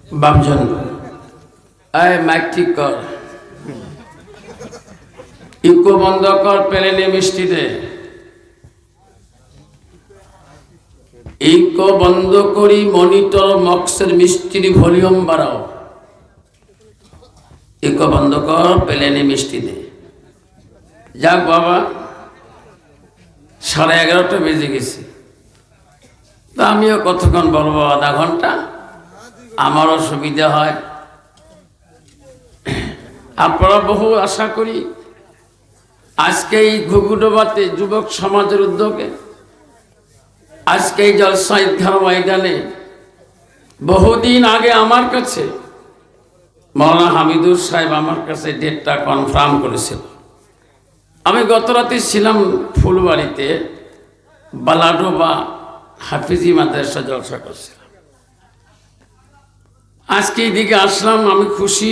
বাপজন আয় মাইক ঠিক কর, ইকো বন্ধ কর, প্লেনে মিষ্টি দে। ইকো বন্ধ করি, মনিটর মক্সের মিষ্টির ভলিউম বাড়াও। ইকো বন্ধ কর, প্লেনে মিষ্টি দে। যাক বাবা, 11:30 বেজে গেছে। তা আমিও কতক্ষণ বলবো, আধা ঘন্টা। আমারও সুবিধা হয়। আপনারা বহু আশা করি আজকে এই ঘুঘুডোবাতে যুবক সমাজের উদ্যোগে আজকে এই জলসা ঈদগাহ ময়দানে বহুদিন আগে আমার কাছে মাওলানা হামিদুর সাহেব আমার কাছে ডেটটা কনফার্ম করেছিল। আমি গত রাতে ছিলাম ফুলবাড়িতে, বালাডোবা হাফিজি মাদ্রাসা জলসা করছিলাম। আজকে এইদিকে আসলাম, আমি খুশি।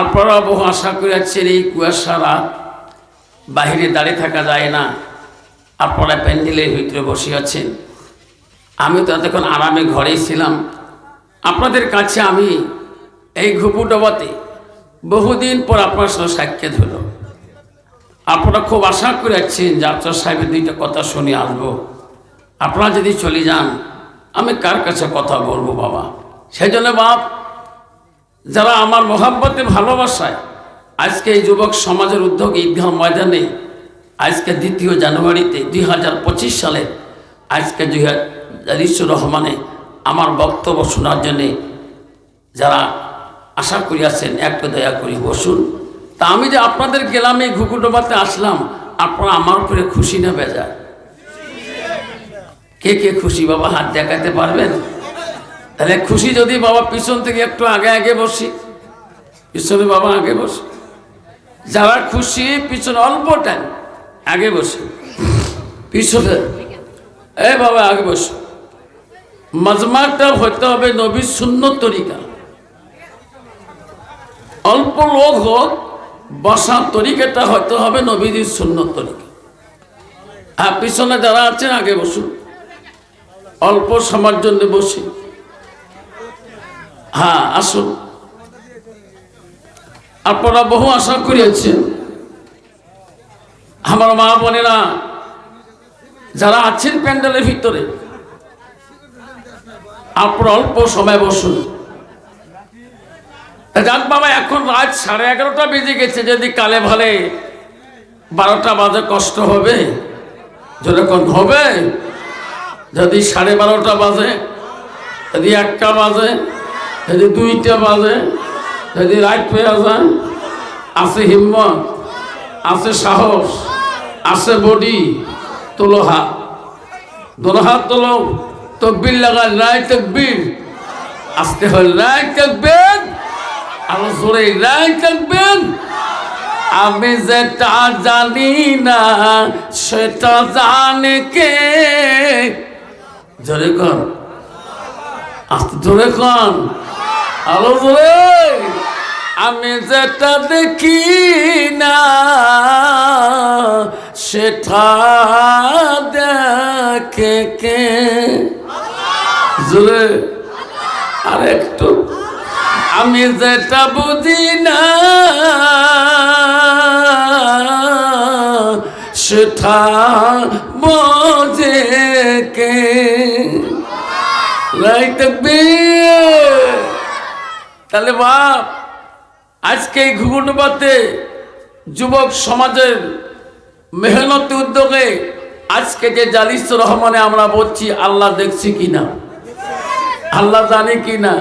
আপনারা বহু আশা করে যাচ্ছেন, এই কুয়াশা রাত, বাহিরে দাঁড়িয়ে থাকা যায় না, আপনারা প্যান্ডেলের ভিতরে বসে আছেন। আমি তো এতক্ষণ আরামে ঘরেই ছিলাম। আপনাদের কাছে আমি এই ঘুঘুডোবাতে বহুদিন পর আপনার সাথে সাক্ষাৎ হলো। আপনারা খুব আশা করে যাচ্ছেন যে আফসার সাহেবের দুইটা কথা শুনে আসবো। আপনারা যদি চলে যান, আমি কার কাছে কথা বলবো বাবা? সেই জন্য বাপ, যারা আমার মোহাব্বতে ভালোবাসায় আজকে এই যুবক সমাজের উদ্যোগে ঈদগাহ ময়দানে আজকে 2 জানুয়ারিতে 2025 সালে আজকে জালিসুর রহমানে আমার বক্তব্য শোনার জন্যে যারা আশা করিয়াছেন, একটু দয়া করি বসুন। তা আমি যে আপনাদের গেলাম এই ঘুঘুডোবাতে আসলাম, আপনারা আমার উপরে খুশি না বেজার? কে কে খুশি বাবা হাত দেখাতে পারবেন? তাহলে খুশি যদি বাবা পিছন থেকে একটু আগে আগে বসি, পিছনে বাবা আগে বসি। যারা খুশি পিছনে অল্প টাইম আগে বসে, পিছনে এ বাবা আগে বসে। মাজমাটা হতে হবে নবীর সুন্নত তরিকা। অল্প লোক হোক, বসার তরিকাটা হতে হবে নবীর সুন্নত তরিকা। আর পিছনে যারা আছেন আগে বসুন, অল্প সময়ের জন্য বসি। হ্যাঁ আসুন। আপনারা বহু আশা করিয়াছেন, আমার মা বোনেরা যারা আছেন প্যান্ডেলের ভিতরে, আপনারা অল্প সময় বসুন। যাক বাবা, এখন রাত 11:30 বেজে গেছে। যদি কালে ভালে 12টা বাজে কষ্ট হবে, যেরকম হবে। যদি 12:30 বাজে, যদি 1টা বাজে, যদি 2টা বাজে, যদি রাত পেয়ে যায়, আছে হিম্মত, আছে সাহস, আছে বডি, তোলো হাত, দোনো হাত তোলো, তকবীর লাগান, রায় তকবীর। আসতে হয় রায় তকবীর, আরো জোরে রায় তকবীর। আমি যেটা জানি না সেটা জানে কে? জোরে কর, আস্তে জোরে কর, আরো জোরে। আমি যেটা দেখি না সেটা দেখে কে? জোরে আর একটু। আমি যেটা বুঝি না সেটা বোঝে কে? তাহলে বাপ, আজকে এই ঘুঘুডোবাতে যুবক সমাজের মেহনতি উদ্যোগে আজকে যে জালিসুর রহমানে আমরা বলছি, আল্লাহ দেখছি কিনা, আল্লাহ জানে কিনা,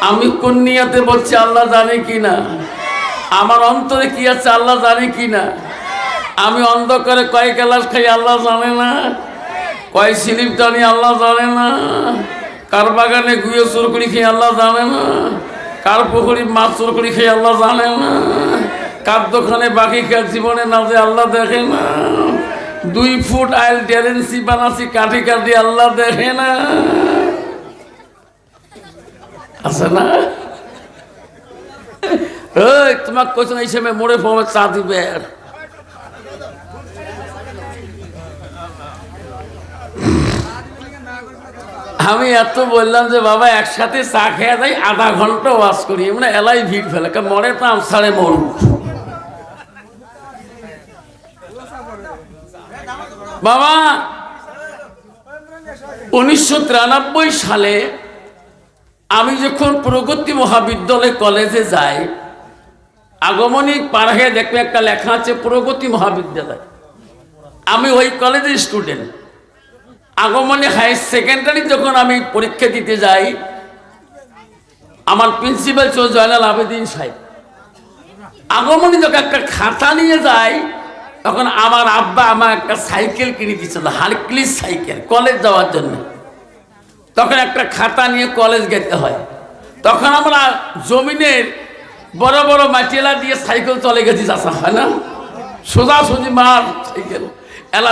আমি কোন নিয়াতে বলছি আল্লাহ জানে কিনা, আমার অন্তরে কি আছে আল্লাহ জানে কিনা, আমি অন্ধকারে কয় গ্লাস খাই আল্লাহ জানে না, কয় স্লিপ টানি আল্লাহ জানে না, কার বাগানে গুয়ে চোর করি খেয়ে আল্লাহ জানে না, কার পুকুরি মাছ চোর করি খেয়ে আল্লাহ জানে না, কার দোকানে বাকি খেয়ে জীবনে না যে আল্লাহ দেখে না, 2 ফুট আইল ট্যালেন্সি বানাচ্ছি কাঠি কাঠি আল্লাহ দেখে না, আছে না? ওই তোমার কোথাও এই সময় মোড়ে ফোমে চা দিবে। আমি এত বললাম যে বাবা একসাথে চা খেয়ে যাই, আধা ঘন্টা ওয়াজ করি, মানে এলাই ভিড় ফেলে, মরে তো আমসারে মরু। বাবা 1993 সালে আমি যখন প্রগতি মহাবিদ্যালয় কলেজে যাই, আগমনী পার হয়ে দেখবে একটা লেখা আছে প্রগতি মহাবিদ্যালয়। আমি ওই কলেজের স্টুডেন্ট। আগমনী হাই সেকেন্ডারি যখন আমি পরীক্ষা দিতে যাই, আমার প্রিন্সিপাল ছিল জয়নাল আবেদিন সাহেব। আগমনী যখন একটা খাতা নিয়ে যায়, তখন আমার আব্বা আমার একটা সাইকেল কিনে দিয়েছিল, হারক্লিস সাইকেল, কলেজ যাওয়ার জন্য। তখন একটা খাতা নিয়ে কলেজ যেতে হয়। তখন আমরা জমিনের বড় বড় মাটিলা দিয়ে সাইকেল চলে গেছি, চাষা হয় না, সোজাসুজি মার সাইকেল। এলা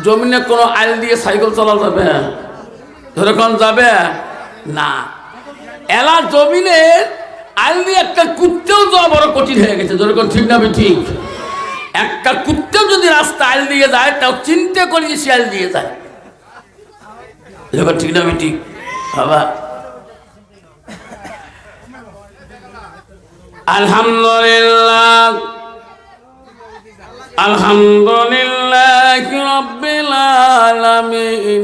জমিনে কোনো আইল দিয়ে সাইকেল চলা যাবে, ধরেক্ষণ যাবে না। এলা জমিনের আইল দিয়ে একটা কুত্তেও যাওয়া বড় কঠিন হয়ে গেছে, ধরেক্ষণ ঠিক না? ঠিক। একটা কুত্তেও যদি রাস্তা আইল দিয়ে যায়, তাও চিন্তা করি সে আইল দিয়ে যায়, ঠিক না? ঠিক বাবা। আলহামদুলিল্লাহ, আলহামদুলিল্লাহ রাব্বিল আলামিন,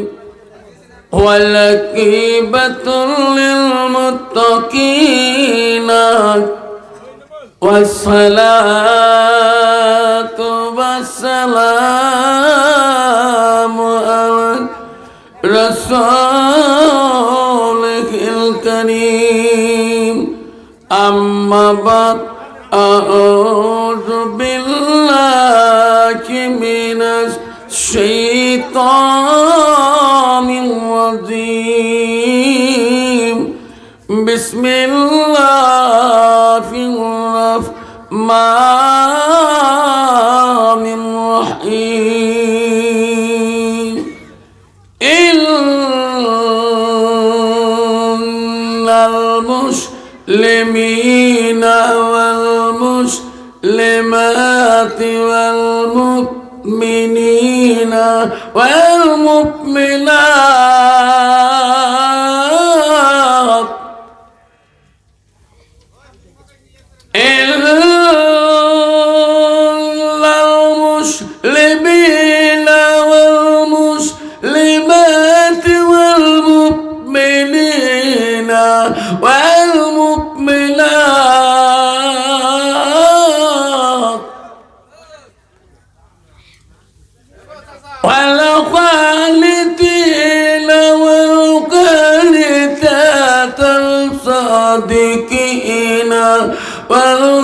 ওয়াল আকিবাতুল লিল মুত্তাকিন, ওয়াস সালাতু ওয়াস সালামু আলা রাসূলিল কারীম। আম্মা বাদ, আউযু বিল্লাহি মিনাশ শাইতানির রাজীম। বিসমিল্লাহির রাহমানির রাহিম। ইন্নাল মুসলিমিনা ওয়াল মুসলিমাতি ওয়াল মুমিনিনা ওয়াল মুমিনাত ইল্লাল মুসলিমিনা ওয়াল মুসলিমাতি ওয়াল মুমিনিনা ওয়াল মুমিনাত ওয়াল قانتين والقانتات الصادقين والصادقين